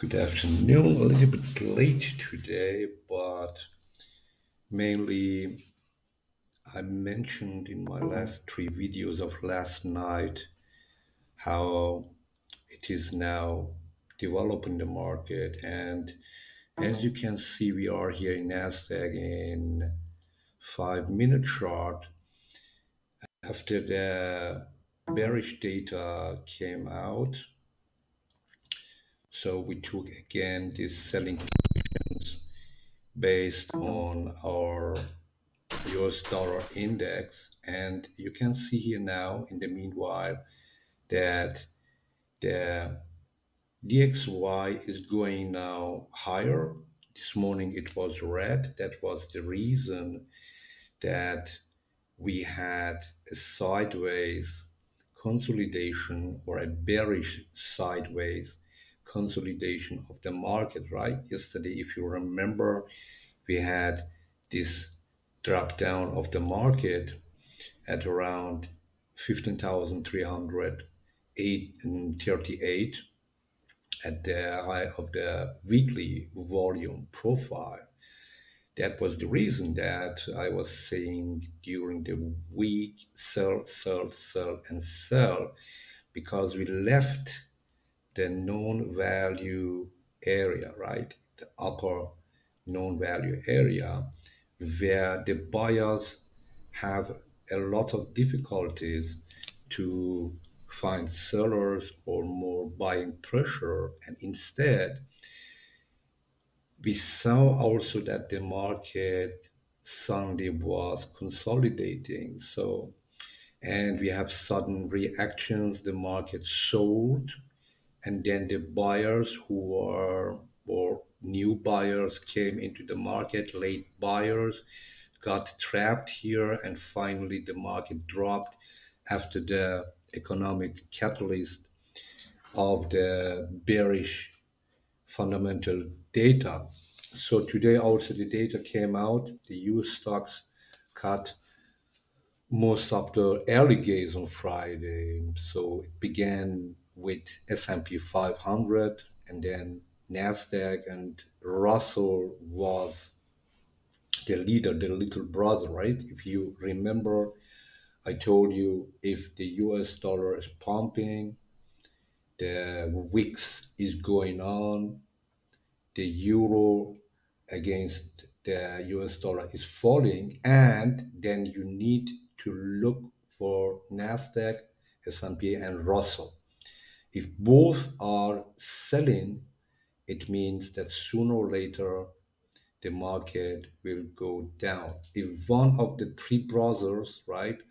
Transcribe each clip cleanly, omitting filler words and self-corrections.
Good afternoon. A little bit late today, but mainly I mentioned in my last three videos of last night how it is now developing the market. And as you can see, we are here in Nasdaq in 5 minute chart. After the bearish data came out, so we took again this selling positions based on our US dollar index. And you can see here now, in the meanwhile, that the DXY is going now higher. This morning it was red. That was the reason that we had a sideways consolidation or a bearish sideways consolidation of the market, right? Yesterday, if you remember, we had this drop down of the market at around 15,338 at the high of the weekly volume profile. That was the reason that I was saying during the week sell, sell, sell, and sell, because we left the known value area, right? The upper known value area where the buyers have a lot of difficulties to find sellers or more buying pressure. And instead, we saw also that the market suddenly was consolidating. So, and we have sudden reactions. The market sold, and then the buyers who are or new buyers came into the market, late buyers got trapped here, and finally the market dropped after the economic catalyst of the bearish fundamental data. So today also the data came out. The US stocks cut most of the early gains on Friday. So it began with S&P 500, and then Nasdaq and Russell was the leader, the little brother, right? If you remember, I told you if the US dollar is pumping, the WIX is going on, the euro against the US dollar is falling, and then you need to look for Nasdaq, S&P, and Russell. If both are selling, it means that sooner or later the market will go down. If one of the three brothers, right?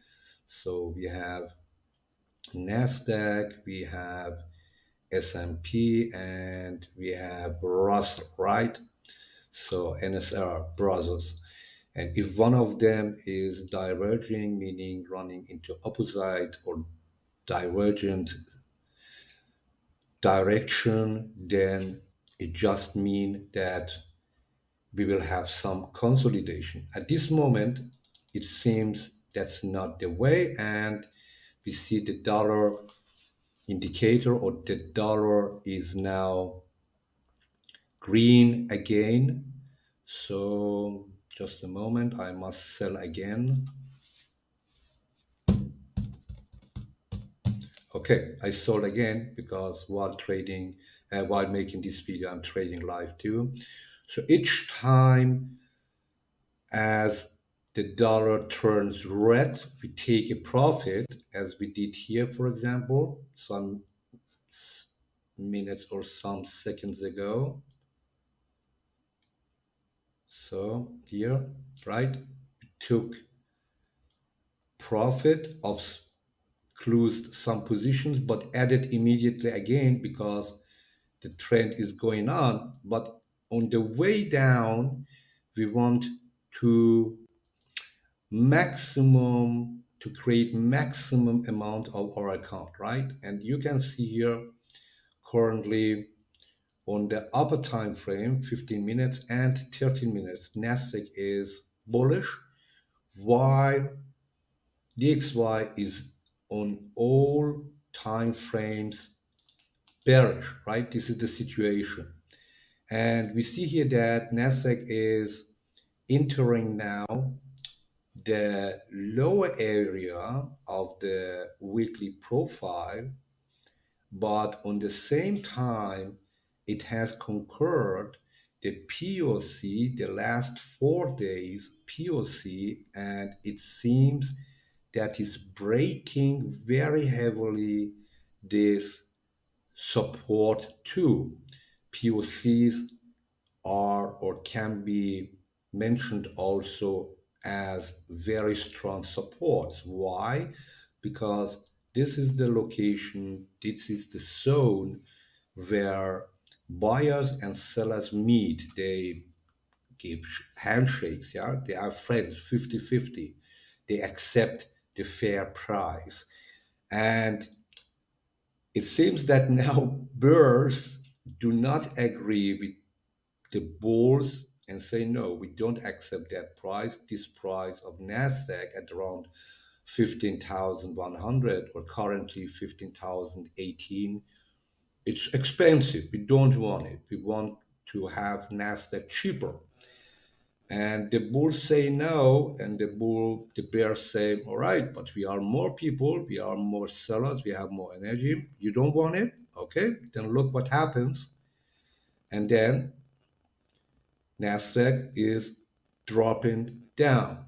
So we have Nasdaq, we have S&P, and we have Russell, right? So NSR brothers. And if one of them is diverging, meaning running into opposite or divergent direction, then it just means that we will have some consolidation. At this moment, it seems that's not the way, and we see the dollar indicator, or the dollar is now green again. So just a moment, I must sell again. Okay, I sold again because while trading, while making this video, I'm trading live too. So each time as the dollar turns red, we take a profit, as we did here, for example, some minutes or some seconds ago. So here, right, we took profit of closed some positions, but added immediately again because the trend is going on. But on the way down, we want to create maximum amount of our account, right? And you can see here currently on the upper time frame, 15 minutes and 13 minutes, Nasdaq is bullish, while DXY is on all time frames bearish, right? This is the situation. And we see here that Nasdaq is entering now the lower area of the weekly profile, but on the same time, it has conquered the POC, the last 4 days POC, and it seems that is breaking very heavily this support too. POCs are or can be mentioned also as very strong supports. Why? Because this is the location, this is the zone where buyers and sellers meet. They give handshakes, yeah? They are friends 50-50. They accept the fair price. And it seems that now birds do not agree with the bulls and say, no, we don't accept that price. This price of Nasdaq at around 15,100 or currently 15,018, it's expensive. We don't want it. We want to have Nasdaq cheaper. And the bulls say no, and the bears say, all right, but we are more people, we are more sellers, we have more energy. You don't want it? Okay, then look what happens. And then Nasdaq is dropping down.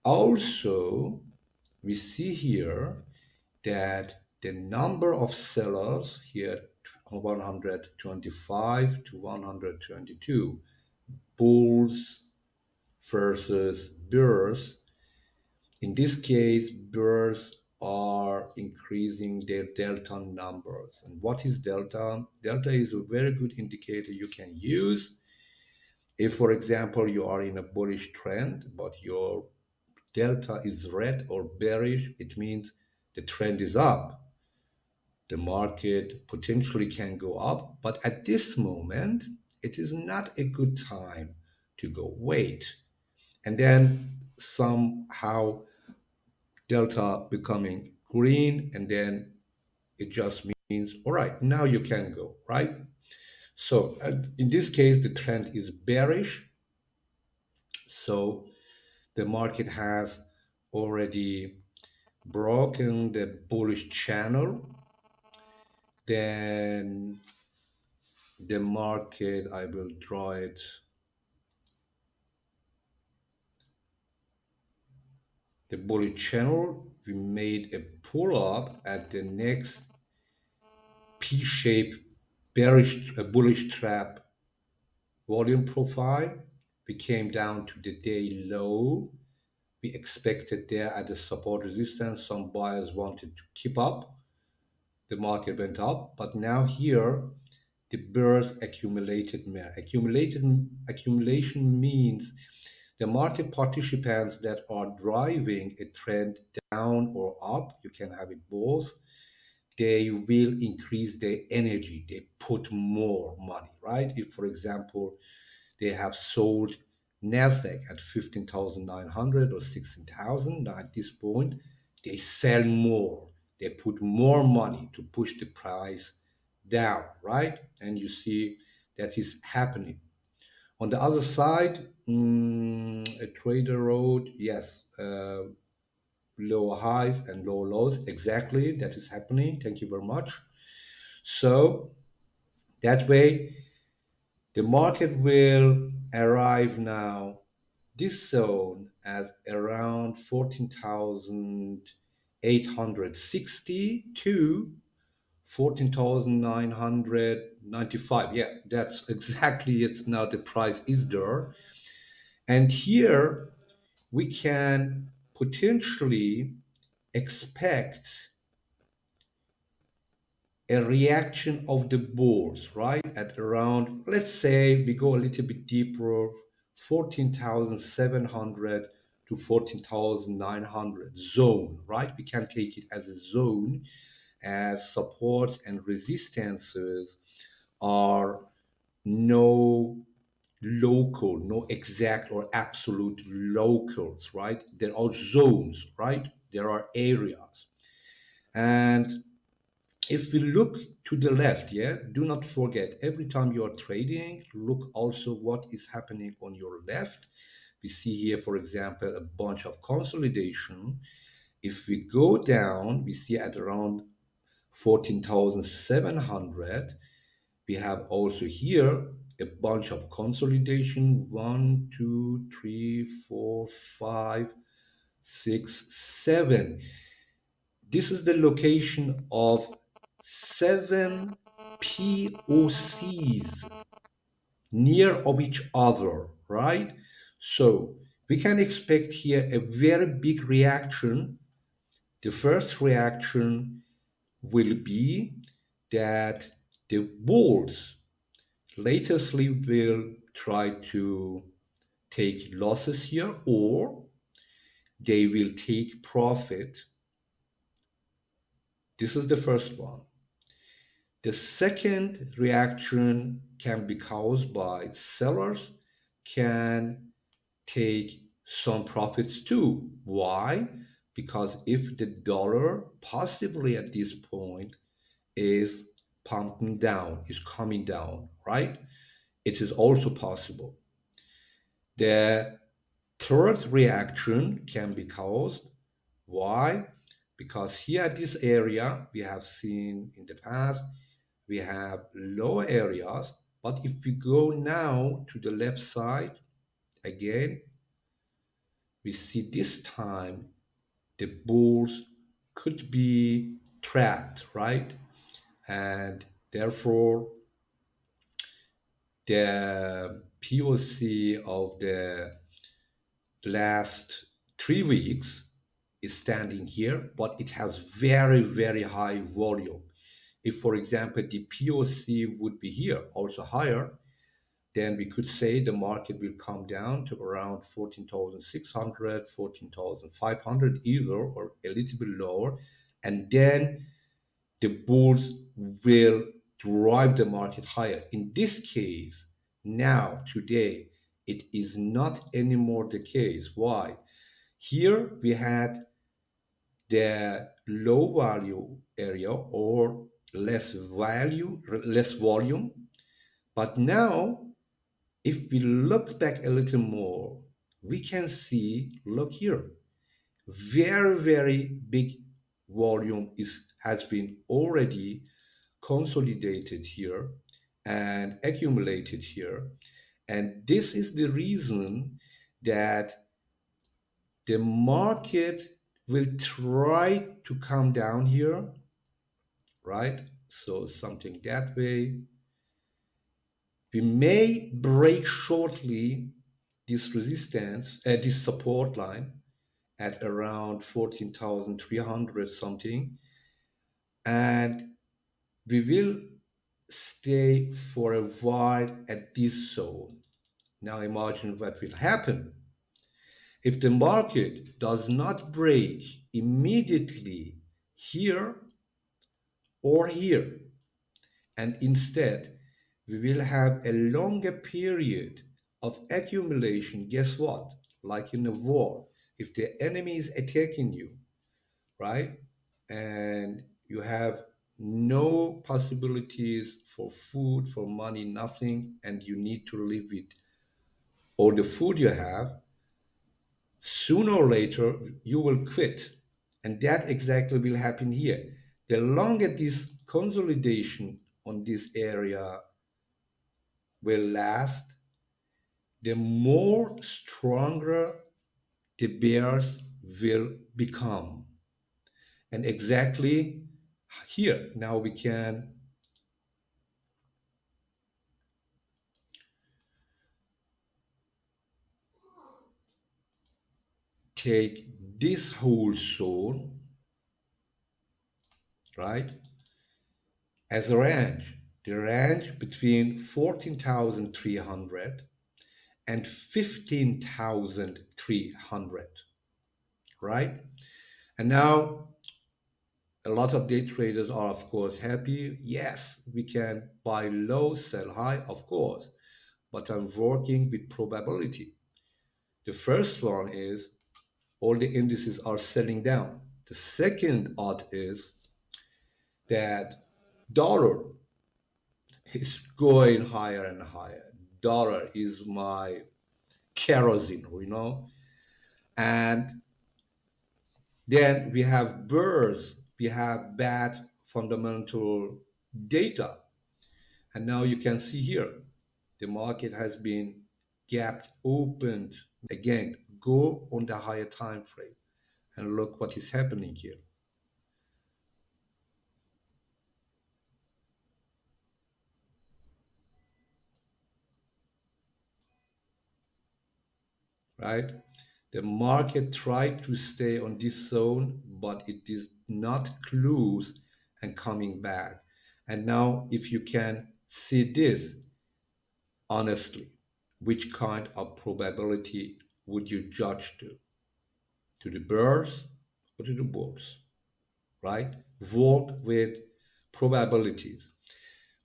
Also, we see here that the number of sellers here 125 to 122, bulls versus bears. In this case, bears are increasing their delta numbers. And what is delta? Delta is a very good indicator you can use if, for example, you are in a bullish trend, but your delta is red or bearish, it means the trend is up. The market potentially can go up, but at this moment, it is not a good time to go wait. And then somehow delta becoming green, and then it just means, all right, now you can go, right? So in this case, the trend is bearish. So the market has already broken the bullish channel. Then the market, I will draw it. The bullish channel, we made a pull up at the next P-shaped bullish trap volume profile. We came down to the day low. We expected there at the support resistance. Some buyers wanted to keep up. The market went up, but now here the bears accumulated more. Accumulation means the market participants that are driving a trend down or up, you can have it both, they will increase their energy. They put more money, right? If, for example, they have sold Nasdaq at 15,900 or 16,000, now at this point, they sell more. They put more money to push the price down, right? And you see that is happening. On the other side, a trader wrote, yes, lower highs and lower lows. Exactly, that is happening. Thank you very much. So that way, the market will arrive now this zone as around 14,860 to 14,995. Yeah, that's exactly it. Now the price is there. And here we can potentially expect a reaction of the bulls, right? At around, let's say we go a little bit deeper, 14,700 to 14,900 zone, right? We can take it as a zone, as supports and resistances are no local, no exact or absolute locals, right? There are zones, right? There are areas. And If we look to the left, yeah, do not forget every time you are trading, look also what is happening on your left. We see here, for example, a bunch of consolidation. If we go down, we see at around 14,700. We have also here a bunch of consolidation. One, two, three, four, five, six, seven. This is the location of seven POCs near of each other, right? So we can expect here a very big reaction. The first reaction will be that the bulls latestly will try to take losses here, or they will take profit. This is the first one. The second reaction can be caused by sellers can take some profits too. Why? Because if the dollar possibly at this point is pumping down, is coming down, right? It is also possible. The third reaction can be caused. Why? Because here at this area, we have seen in the past, we have low areas. But if we go now to the left side, again, we see this time the bulls could be trapped, right? And therefore, the POC of the last 3 weeks is standing here, but it has very, very high volume. If, for example, the POC would be here, also higher, then we could say the market will come down to around 14,600, 14,500 either, or a little bit lower. And then the bulls will drive the market higher. In this case, now, today, it is not anymore the case. Why? Here we had the low value area or less volume. But now, if we look back a little more, we can see, look here, very, very big volume has been already consolidated here and accumulated here. And this is the reason that the market will try to come down here, right? So something that way. We may break shortly this resistance, this support line at around 14,300 something, and we will stay for a while at this zone. Now imagine what will happen if the market does not break immediately here or here, and instead we will have a longer period of accumulation. Guess what? Like in a war, if the enemy is attacking you, right, and you have no possibilities for food, for money, nothing, and you need to live with all the food you have, sooner or later you will quit. And that exactly will happen here. The longer this consolidation on this area will last, the more stronger the bears will become. And exactly here, now we can take this whole zone, right, as a range. The range between 14,300 and 15,300, right? And now a lot of day traders are, of course, happy. Yes, we can buy low, sell high, of course, but I'm working with probability. The first one is all the indices are selling down. The second odd is that dollar is going higher and higher. Dollar is my kerosene, and then we have birds, we have bad fundamental data. And now you can see here, the market has been gapped, opened. Again, go on the higher time frame and look what is happening here, right? The market tried to stay on this zone, but it is not close and coming back. And now, if you can see this honestly, which kind of probability would you judge to? To the birds or to the bulls, right? Work with probabilities.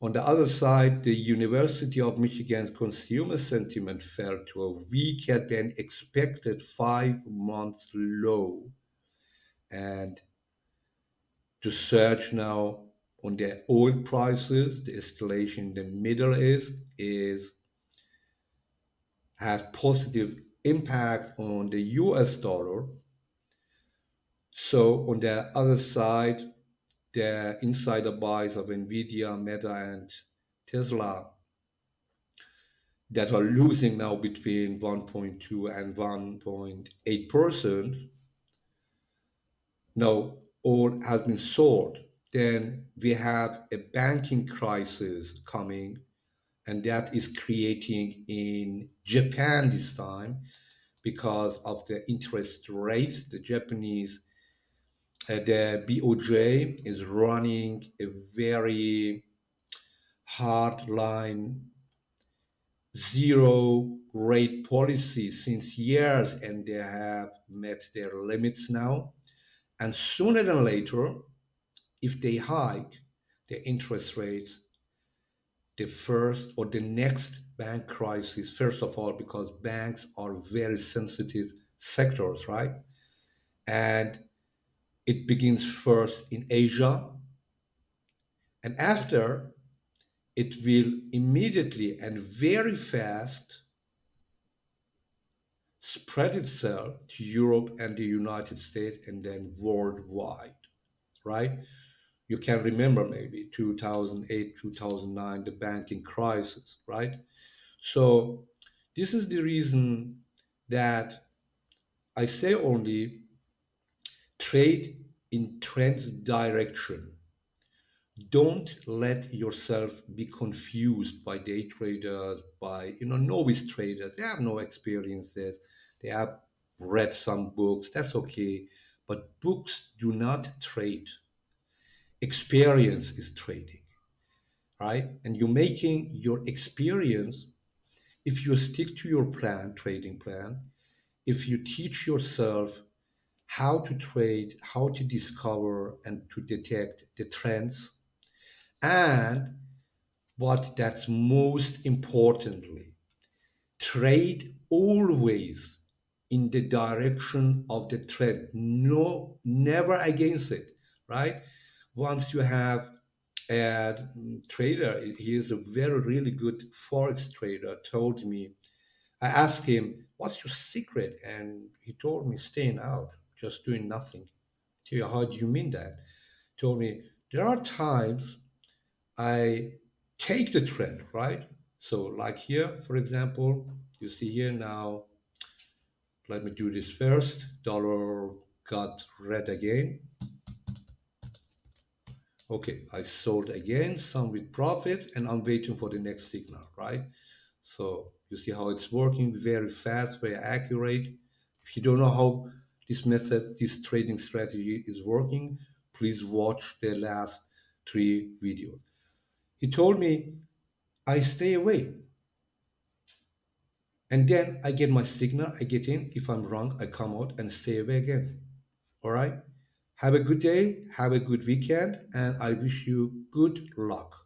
On the other side, the University of Michigan's consumer sentiment fell to a weaker than expected 5 month low. And to surge now on the oil prices, the escalation in the Middle East is has positive impact on the US dollar. So on the other side, the insider buys of Nvidia, Meta, and Tesla that are losing now between 1.2 and 1.8%, now all has been sold. Then we have a banking crisis coming, and that is creating in Japan this time because of the interest rates. The Japanese, the BOJ is running a very hard line zero rate policy since years, and they have met their limits now. And sooner than later, if they hike the interest rates, the first or the next bank crisis, first of all, because banks are very sensitive sectors, right? And it begins first in Asia, and after it will immediately and very fast spread itself to Europe and the United States and then worldwide, right? You can remember maybe 2008, 2009, the banking crisis, right? So this is the reason that I say only trade in trend's direction. Don't let yourself be confused by day traders, by novice traders. They have no experiences. They have read some books. That's okay. But books do not trade. Experience is trading, right? And you're making your experience, if you stick to your plan, trading plan, if you teach yourself how to trade, how to discover and to detect the trends, and what that's most importantly, trade always in the direction of the trend, no, never against it, right? Once you have a trader, he is a very really good forex trader, told me, I asked him, what's your secret? And he told me, staying out, just doing nothing. Tell you, how do you mean that? He told me, there are times I take the trend, right? So, like here, for example, you see here now, let me do this first. Dollar got red again. Okay, I sold again, some with profit, and I'm waiting for the next signal, right? So you see how it's working very fast, very accurate. If you don't know how this method, this trading strategy is working, please watch the last three videos. He told me I stay away. And then I get my signal, I get in. If I'm wrong, I come out and stay away again. All right? Have a good day, have a good weekend, and I wish you good luck.